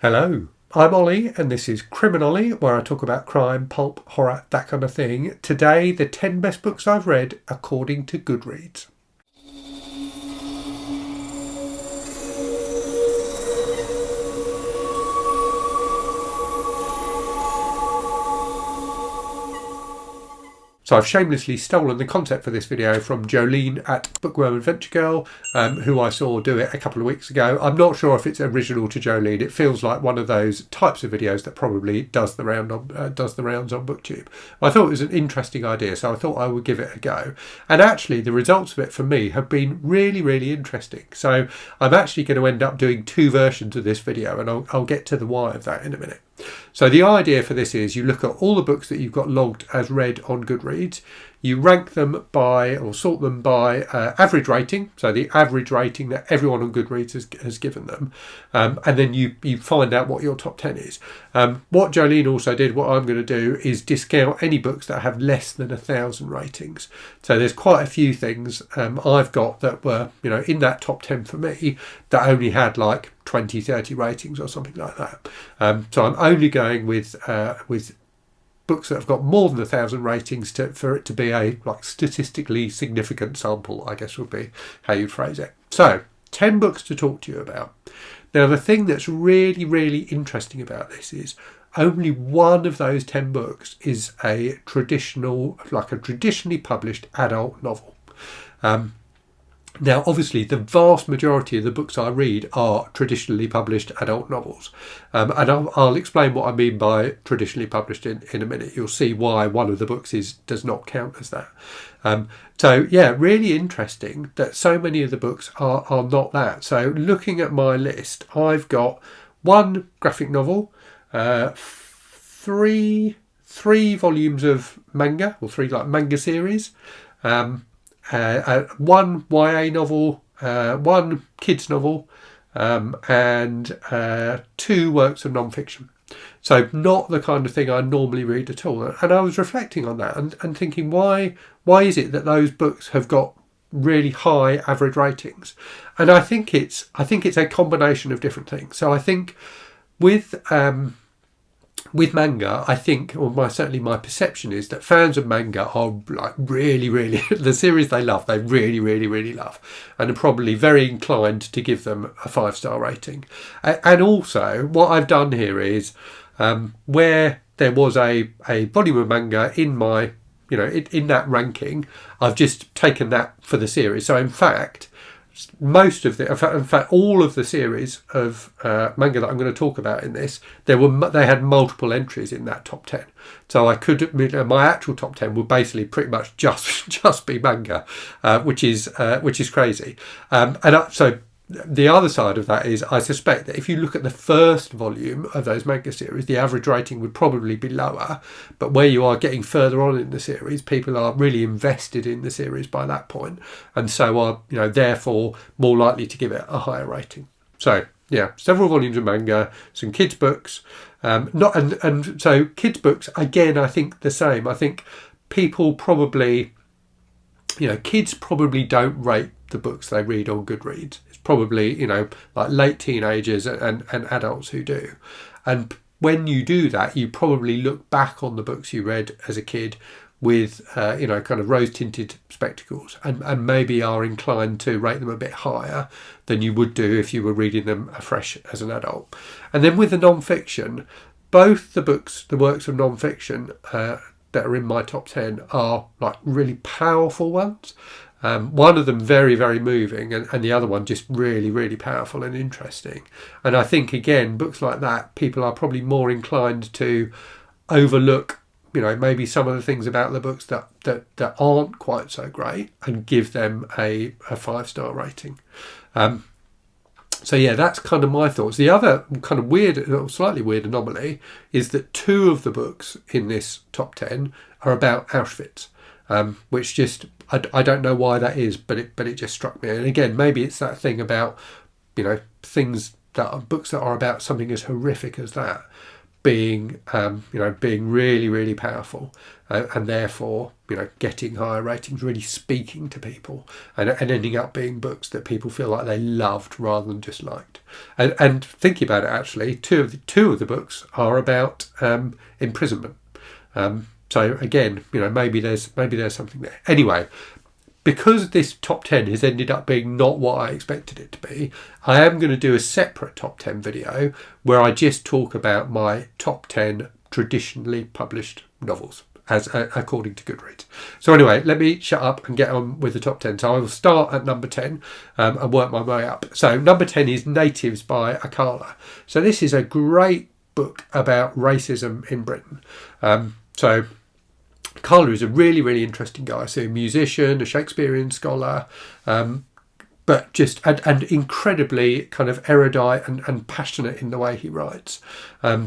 Hello, I'm Ollie and this is Criminally, where I talk about crime, pulp, horror, that kind of thing. Today, the 10 best books I've read according to GoodReads. So I've shamelessly stolen the concept for this video from Jolene at Bookworm Adventure Girl, who I saw do it a couple of weeks ago. I'm not sure if it's original to Jolene. It feels like one of those types of videos that probably does the rounds on BookTube. I thought it was an interesting idea, so I thought I would give it a go. And actually, the results of it for me have been really, really interesting. So I'm actually going to end up doing two versions of this video, and I'll get to the why of that in a minute. So the idea for this is you look at all the books that you've got logged as read on GoodReads, you rank them by or sort them by average rating, so the average rating that everyone on GoodReads has given them, and then you find out what your top 10 is. What Jolene also did, what I'm going to do, is discount any books that have less than 1,000 ratings. So there's quite a few things I've got that were, in that top 10 for me that only had like 20, 30 ratings or something like that. So I'm only going with books that have got more than 1,000 ratings for it to be a statistically significant sample, I guess would be how you'd phrase it. So 10 books to talk to you about. Now the thing that's really, really interesting about this is only one of those 10 books is a traditionally published adult novel. Now, obviously, the vast majority of the books I read are traditionally published adult novels. And I'll explain what I mean by traditionally published in a minute. You'll see why one of the books does not count as that. So, yeah, really interesting that so many of the books are not that. So, looking at my list, I've got one graphic novel, three volumes of manga, or three manga series, one YA novel, one kids novel, and two works of non-fiction. So not the kind of thing I normally read at all. And I was reflecting on that and thinking, why is it that those books have got really high average ratings? And I think it's a combination of different things. So I think with manga, I think, or certainly my perception is that fans of manga are really, really, the series they love, they really, really, really love, and are probably very inclined to give them a 5-star rating. And also, what I've done here is, where there was a volume of manga in my, in that ranking, I've just taken that for the series. So in fact, in fact, all of the series of manga that I'm going to talk about in this, they had multiple entries in that top 10. So my actual top 10 would basically pretty much just be manga, which is crazy. So the other side of that is I suspect that if you look at the first volume of those manga series, the average rating would probably be lower. But where you are getting further on in the series, people are really invested in the series by that point, and so are therefore more likely to give it a higher rating. So yeah, several volumes of manga, some kids books, so kids books again. I think the same. I think people probably, kids probably don't rate the books they read on GoodReads. It's probably, late teenagers and adults who do. And when you do that, you probably look back on the books you read as a kid with, kind of rose-tinted spectacles, and maybe are inclined to rate them a bit higher than you would do if you were reading them afresh as an adult. And then with the non-fiction, both the works of non-fiction that are in my top 10 are really powerful ones. One of them very, very moving, and the other one just really, really powerful and interesting. And I think, again, books like that, people are probably more inclined to overlook, maybe some of the things about the books that aren't quite so great, and give them a 5-star rating. So yeah, that's kind of my thoughts. The other kind of weird, slightly weird anomaly is that two of the books in this top 10 are about Auschwitz. Which just, I don't know why that is, but it just struck me. And again, maybe it's that thing about, books that are about something as horrific as that. being being really, really powerful, and therefore getting higher ratings, really speaking to people, and ending up being books that people feel like they loved rather than just liked. And thinking about it, actually, two of the books are about imprisonment. So again, maybe there's something there. Anyway, because this top 10 has ended up being not what I expected it to be, I am going to do a separate top 10 video where I just talk about my top 10 traditionally published novels, as according to GoodReads. So anyway, let me shut up and get on with the top 10. So I will start at number 10 and work my way up. So number 10 is Natives by Akala. So this is a great book about racism in Britain. So Akala is a really, really interesting guy. So a musician, a Shakespearean scholar, but just and incredibly kind of erudite and passionate in the way he writes.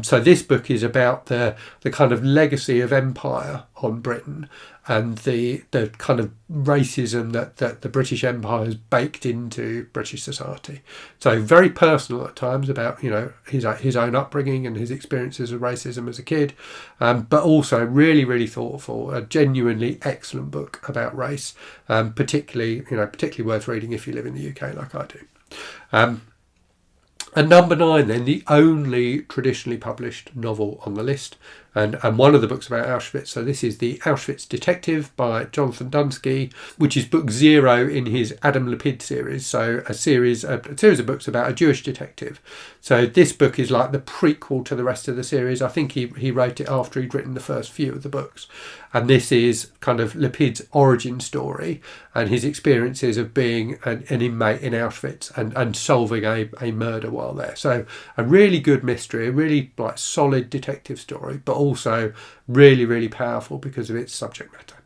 So this book is about the kind of legacy of empire on Britain and the kind of racism that the British Empire has baked into British society. So very personal at times about his own upbringing and his experiences of racism as a kid, but also really, really thoughtful, a genuinely excellent book about race, particularly worth reading if you live in the UK like I do. And number 9 then, the only traditionally published novel on the list, and one of the books about Auschwitz. So this is The Auschwitz Detective by Jonathan Dunsky, which is book 0 in his Adam Lapid series. So a series of books about a Jewish detective. So this book is like the prequel to the rest of the series. I think he wrote it after he'd written the first few of the books. And this is kind of Lapid's origin story and his experiences of being an inmate in Auschwitz and solving a murder while there. So a really good mystery, a really solid detective story, but also really, really powerful because of its subject matter.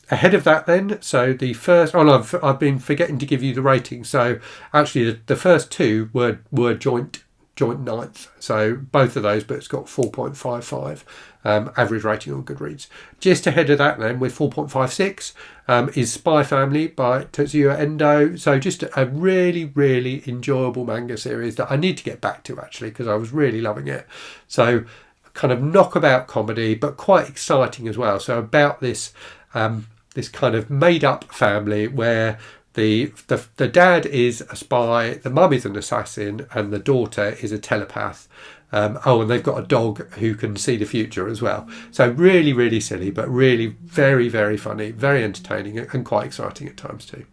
Ahead of that then, so the first, I've been forgetting to give you the rating. So actually the first 2 were joint ninth. So both of those books got 4.55 average rating on GoodReads. Just ahead of that then, with 4.56, is Spy Family by Tetsuya Endo. So just a really, really enjoyable manga series that I need to get back to actually, because I was really loving it. So kind of knockabout comedy, but quite exciting as well. So about this this kind of made up family where the dad is a spy, the mum is an assassin, and the daughter is a telepath. And they've got a dog who can see the future as well. So really, really silly, but really very, very funny, very entertaining, and quite exciting at times too.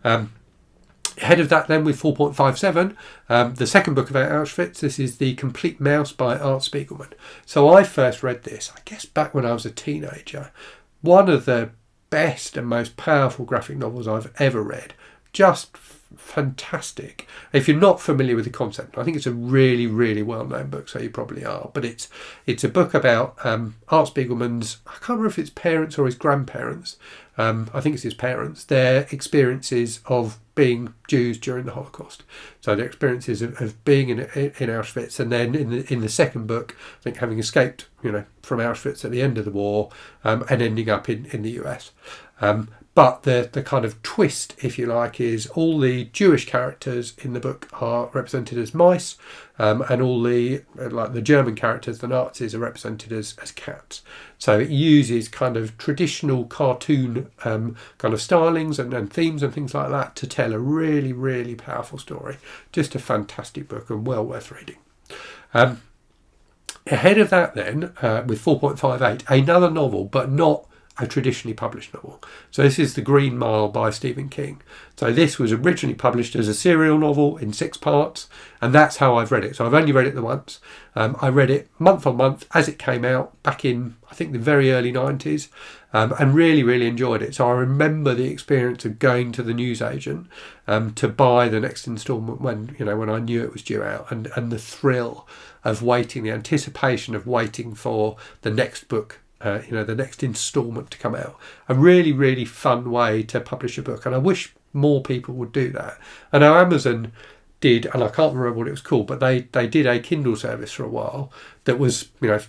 Ahead of that then, with 4.57, the second book about Auschwitz. This is The Complete Mouse by Art Spiegelman. So I first read this, I guess, back when I was a teenager. One of the best and most powerful graphic novels I've ever read. Just fantastic. If you're not familiar with the concept, I think it's a really, really well-known book, so you probably are. But it's a book about Art Spiegelman's, I can't remember if it's parents or his grandparents. I think it's his parents. Their experiences of being Jews during the Holocaust. So their experiences of being in Auschwitz, and then in the second book, I think having escaped, from Auschwitz at the end of the war, and ending up in the US. But the kind of twist, if you like, is all the Jewish characters in the book are represented as mice, and all the German characters, the Nazis, are represented as cats. So it uses kind of traditional cartoon kind of stylings and themes and things like that to tell a really, really powerful story. Just a fantastic book and well worth reading. Ahead of that then, with 4.58, another novel, but not a traditionally published novel. So this is The Green Mile by Stephen King. So this was originally published as a serial novel in 6 parts, and that's how I've read it. So I've only read it the once. I read it month on month as it came out back in, I think, the very early 90s, and really, really enjoyed it. So I remember the experience of going to the newsagent to buy the next instalment when I knew it was due out, and the thrill of waiting, the anticipation of waiting for the next book, the next instalment to come out. A really, really fun way to publish a book, and I wish more people would do that. I know Amazon did, and I can't remember what it was called, but they did a Kindle service for a while that was,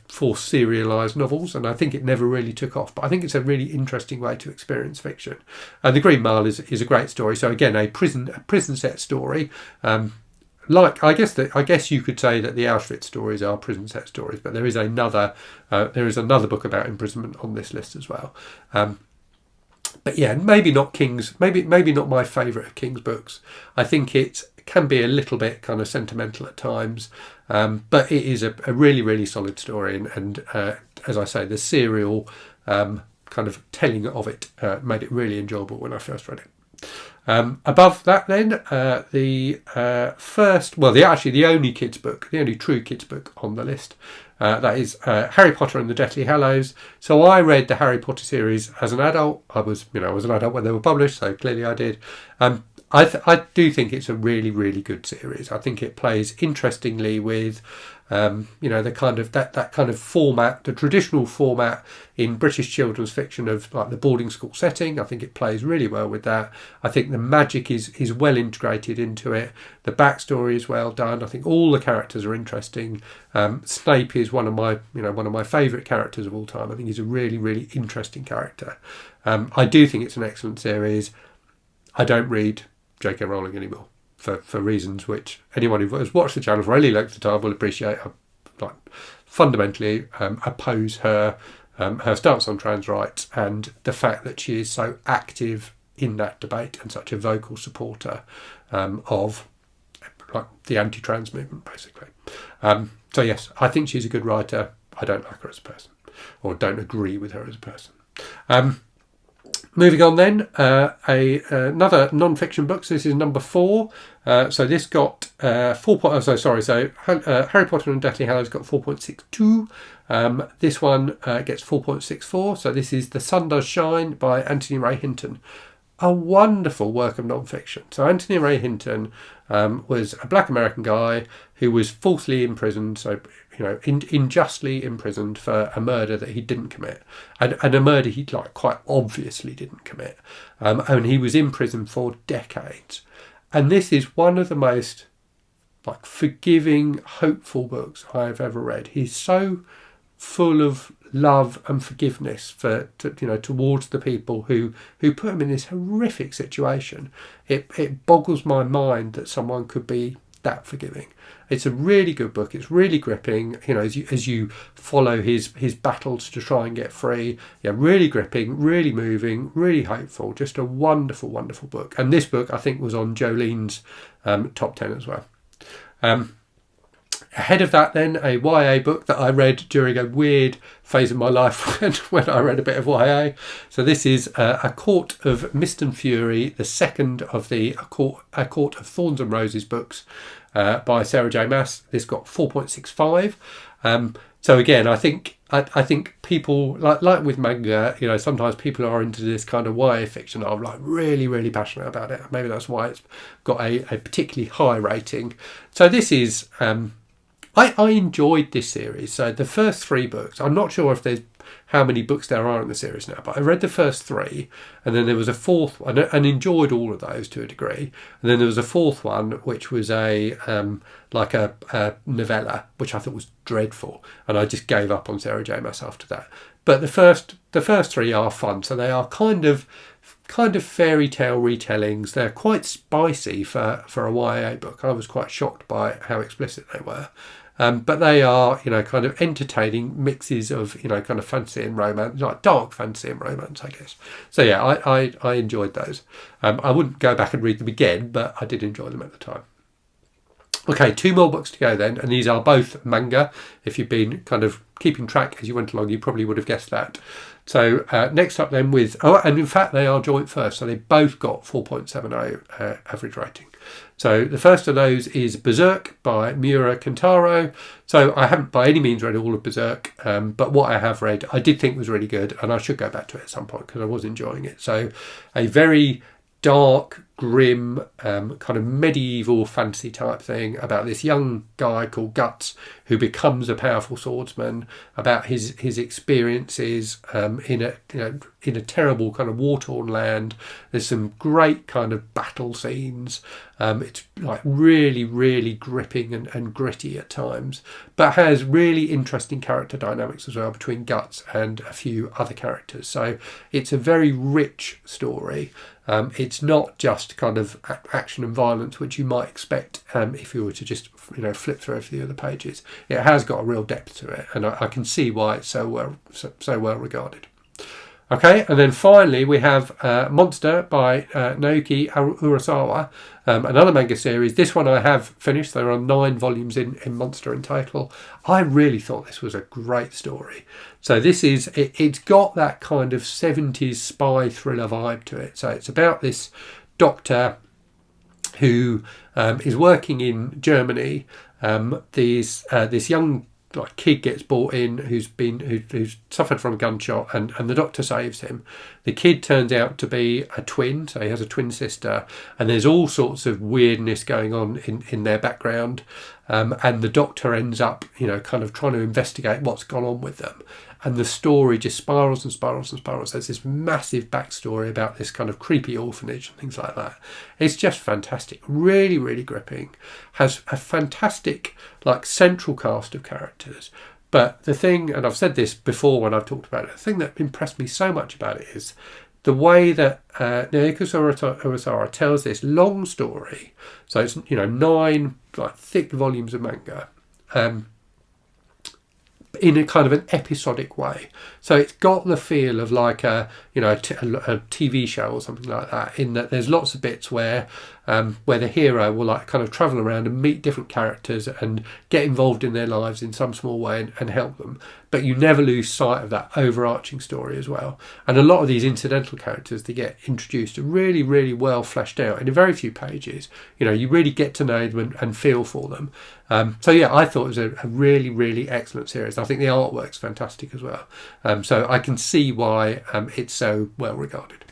for serialised novels, and I think it never really took off. But I think it's a really interesting way to experience fiction. And The Green Mile is a great story. So again, a prison set story. like I guess you could say that the Auschwitz stories are prison set stories, but there is another book about imprisonment on this list as well. But yeah, maybe not King's, maybe not my favourite of King's books. I think it can be a little bit kind of sentimental at times, but it is a really, really solid story, and as I say, the serial kind of telling of it made it really enjoyable when I first read it. Above that then, the only kids book, the only true kids book on the list, that is Harry Potter and the Deathly Hallows. So I read the Harry Potter series as an adult. I was an adult when they were published, so clearly I did. I do think it's a really, really good series. I think it plays interestingly with the kind of that kind of format, the traditional format in British children's fiction of like the boarding school setting. I think it plays really well with that. I think the magic is well integrated into it. The backstory is well done. I think all the characters are interesting. Snape is one of my favourite characters of all time. I think he's a really, really interesting character. I do think it's an excellent series. I don't read J.K. Rowling anymore for reasons which anyone who has watched the channel for any length of time will appreciate. I fundamentally oppose her stance on trans rights and the fact that she is so active in that debate and such a vocal supporter of the anti-trans movement, basically. So yes, I think she's a good writer. I don't like her as a person, or don't agree with her as a person. Moving on then, another non-fiction book. So this is number 4. So this got 4. So Harry Potter and Deathly Hallows got 4.62. This one gets 4.64. So this is The Sun Does Shine by Anthony Ray Hinton. A wonderful work of non-fiction. So Anthony Ray Hinton was a black American guy who was falsely imprisoned, so unjustly imprisoned for a murder that he didn't commit, and a murder he quite obviously didn't commit, and he was in prison for decades. And this is one of the most forgiving, hopeful books I've ever read. He's so full of love and forgiveness towards the people who put him in this horrific situation. It boggles my mind that someone could be that forgiving. It's a really good book. It's really gripping. As you follow his battles to try and get free. Yeah, really gripping, really moving, really hopeful. Just a wonderful, wonderful book. And this book I think was on Jolene's top 10 as well. Ahead of that then, a YA book that I read during a weird phase of my life when I read a bit of YA. So this is A Court of Mist and Fury, the second of the A Court of Thorns and Roses books by Sarah J. Maas. This got 4.65. So again, I think people like with manga, sometimes people are into this kind of YA fiction. I'm really, really passionate about it. Maybe that's why it's got a particularly high rating. So this is I enjoyed this series. So the first 3 books, I'm not sure if there's how many books there are in the series now, but I read the first 3, and then there was a 4th one, and enjoyed all of those to a degree. And then there was a 4th one, which was a novella, which I thought was dreadful, and I just gave up on Sarah J. Maas after that. But the first 3 are fun, so they are kind of fairy tale retellings. They're quite spicy for a YA book. I was quite shocked by how explicit they were. But they are, kind of entertaining mixes of, kind of fantasy and romance, like dark fantasy and romance, I guess. So yeah, I enjoyed those. I wouldn't go back and read them again, but I did enjoy them at the time. Okay, 2 more books to go then, and these are both manga. If you've been kind of keeping track as you went along, you probably would have guessed that. So next up then and in fact they are joint first, so they both got 4.70 average rating. So the first of those is Berserk by Miura Kentaro. So I haven't by any means read all of Berserk, but what I have read I did think was really good, and I should go back to it at some point because I was enjoying it. So a very dark, grim, kind of medieval fantasy type thing about this young guy called Guts who becomes a powerful swordsman, about his experiences in a terrible kind of war-torn land. There's some great kind of battle scenes. It's really, really gripping and gritty at times, but has really interesting character dynamics as well between Guts and a few other characters. So it's a very rich story. It's not just kind of action and violence, which you might expect if you were to just flip through a few of the pages. It has got a real depth to it, and I can see why it's so well regarded. Okay, and then finally we have Monster by Naoki Urasawa, another manga series. This one I have finished. There are 9 volumes in Monster in total. I really thought this was a great story. So this is, it's got that kind of 70s spy thriller vibe to it. So it's about this doctor who is working in Germany. This young kid gets brought in who's suffered from a gunshot, and the doctor saves him. The kid turns out to be a twin, so he has a twin sister, and there's all sorts of weirdness going on in their background, and the doctor ends up kind of trying to investigate what's gone on with them. And the story just spirals and spirals and spirals. There's this massive backstory about this kind of creepy orphanage and things like that. It's just fantastic. Really, really gripping. Has a fantastic central cast of characters. But the thing, and I've said this before when I've talked about it, the thing that impressed me so much about it is the way that Naoki Urasawa tells this long story. So it's 9 thick volumes of manga. In a kind of an episodic way, so it's got the feel of like a TV show or something like that. In that there's lots of bits where the hero will kind of travel around and meet different characters and get involved in their lives in some small way and help them. But you never lose sight of that overarching story as well. And a lot of these incidental characters that get introduced are really, really well fleshed out in a very few pages. You really get to know them and feel for them. So yeah, I thought it was a really, really excellent series. I think the artwork's fantastic as well. So I can see why it's so well regarded.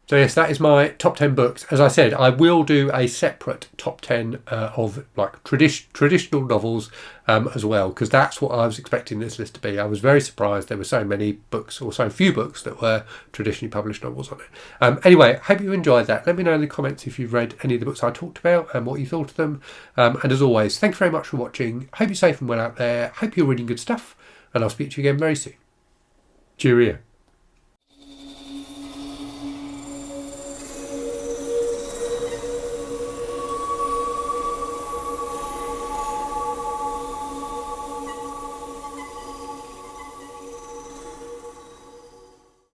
So yes, that is my top 10 books. As I said, I will do a separate top 10 of traditional novels as well, because that's what I was expecting this list to be. I was very surprised there were so many books, or so few books, that were traditionally published novels on it. Anyway, hope you enjoyed that. Let me know in the comments if you've read any of the books I talked about and what you thought of them. And as always, thank you very much for watching. Hope you're safe and well out there. Hope you're reading good stuff, and I'll speak to you again very soon. Cheerio.